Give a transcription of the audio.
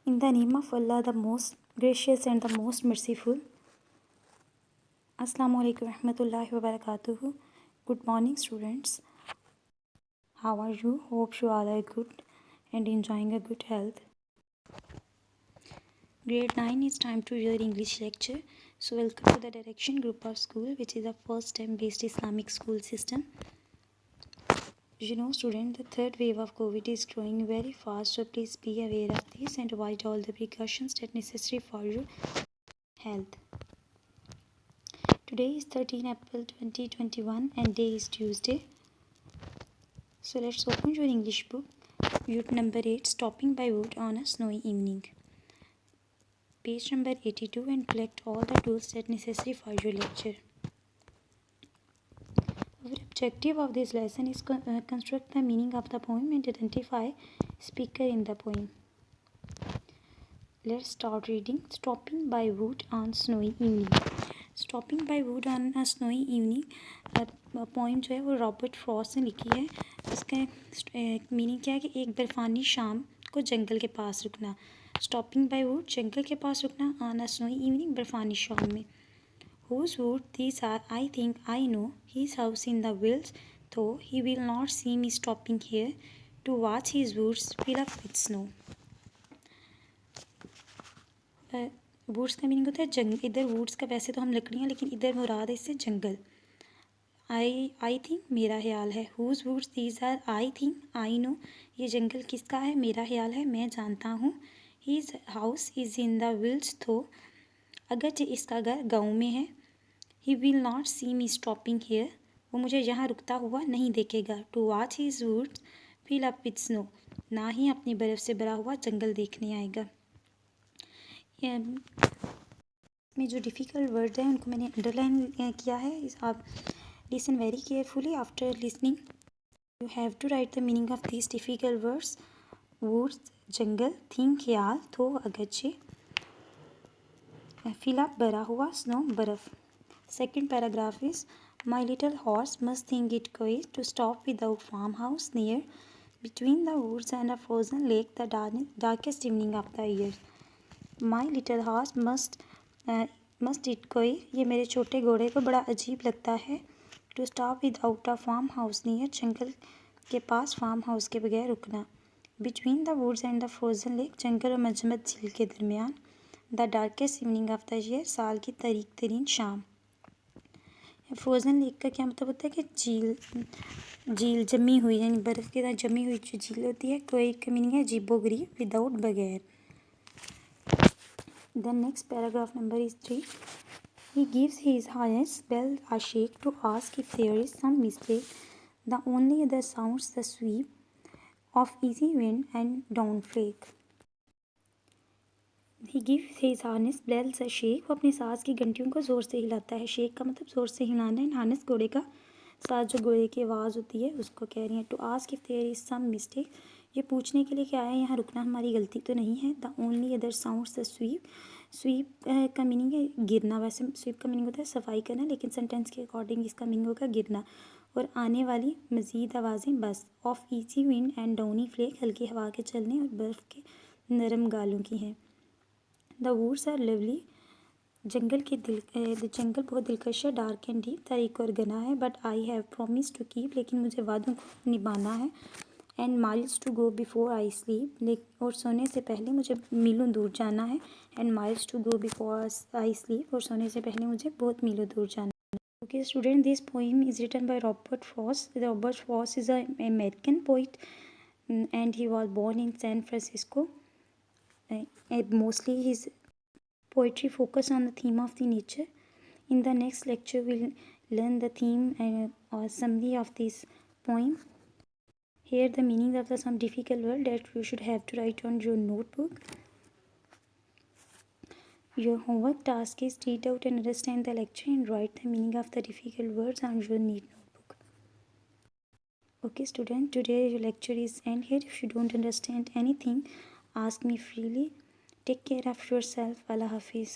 In the name of Allah, the most gracious and the most merciful. Assalamu alaikum warahmatullahi wabarakatuh. Good morning, students. How are you? Hope you all are good and enjoying a good health. Grade 9 is time to your English lecture. So welcome to the Direction Group of School, which is a first time based Islamic school system. You know, student, the third wave of COVID is growing very fast, so please be aware of this and avoid all the precautions that are necessary for your health. Today is 13 April 2021 and day is Tuesday. So let's open your English book. Unit number 8, Stopping by Wood on a Snowy Evening. Page number 82 and collect all the tools that are necessary for your lecture. Our objective of this lesson is construct the meaning of the poem and identify speaker in the poem. Let's start reading. Stopping by wood on snowy evening. Stopping by wood on a snowy evening poem जो है वो Robert Frost ने लिखी है. इसका meaning क्या है कि एक बर्फ़ानी शाम को जंगल के पास रुकना. स्टॉपिंग बाय वुड जंगल के पास रुकना. ऑन अ स्नोई इवनिंग बर्फ़ानी शाम में. Whose wood these are? I think I know his house in the woods, though he will not see me stopping here to watch his woods fill up with snow. Woods का meaning होता है जंगल. इधर woods का वैसे तो हम लकड़ियाँ, लेकिन इधर मुराद है इससे जंगल. आई थिंक मेरा ख्याल है. Whose woods these are? I think I know. ये जंगल किसका है? मेरा ख्याल है, मैं जानता हूँ. His house is in the village, though अगरचे इसका घर गाँव में है. He will not see me stopping here, वो मुझे यहाँ रुकता हुआ नहीं देखेगा. To watch his woods fill up with snow, ना ही अपनी बर्फ़ से भरा हुआ जंगल देखने आएगा. में जो डिफ़िकल्ट वर्ड हैं उनको मैंने अंडरलाइन किया है. आप listen very carefully. After listening you have to write the meaning of this difficult words. Woods जंगल, थिंक ख्याल, थो अगरचे, फिल अप भरा हुआ, स्नो बर्फ़. Second paragraph is, my little horse must think it quiet to stop without farmhouse near, between the woods and a frozen lake, the darkest evening of the year. My little horse must it quiet, ये मेरे छोटे घोड़े को बड़ा अजीब लगता है. To stop without a farmhouse near, जंगल के पास फार्म हाउस के बगैर रुकना. Between the woods and the frozen lake, जंगल और मजमद झील के दरमियान. The darkest evening of the year, साल की तारीक तरीन शाम. फ्रोज़न लेक का क्या मतलब होता है कि झील जमी हुई, यानी बर्फ़ के साथ जमी हुई जो झील होती है. कोई का मीनिंग है अजीबोगरीब, विदाउट बगैर. The next paragraph number is 3. He gives his harness bell a shake to ask if there is some mistake. The only other sounds the sweep of easy wind and down flake. He gives his harness bells a shake, वो अपने साज की घंटियों को ज़ोर से हिलाता है. Shake का मतलब ज़ोर से हिलाना है. हार्नेस घोड़े का साज, जो घोड़े की आवाज़ होती है उसको कह रही है. To ask if there is some mistake, ये पूछने के लिए क्या है, यहाँ रुकना हमारी गलती तो नहीं है. The only other sounds the sweep. Sweep का मीनिंग है गिरना. वैसे स्वीप का मीनिंग होता है सफाई करना, लेकिन सेंटेंस के अकॉर्डिंग इसका मीनिंग होगा गिरना. और आने वाली मज़ीद आवाज़ें बस. Of easy wind and downy flake, हल्की हवा के चलने और बर्फ़ के नरम गालों की हैं. द वुड्स आर लवली, जंगल बहुत दिलकश है. डार्क एंड डीप, तारीक और घना है. But I have promise to keep, लेकिन मुझे वादों को निभाना है. And miles to go before I sleep, और सोने से पहले मुझे मीलों दूर जाना है. And miles to go before I sleep, और सोने से पहले मुझे बहुत मीलों दूर जाना है. Okay student, this poem is written by Robert Frost. Robert Frost is a American poet and he was born in San Francisco. And mostly his poetry focus on the theme of the nature. In the next lecture, we'll learn the theme or summary of this poem. Here the meanings of some difficult word that you should have to write on your notebook. Your homework task is read out and understand the lecture and write the meaning of the difficult words on your neat notebook. Okay student, today your lecture is end here. If you don't understand anything, ask me freely. Take care of yourself. Allah Hafiz.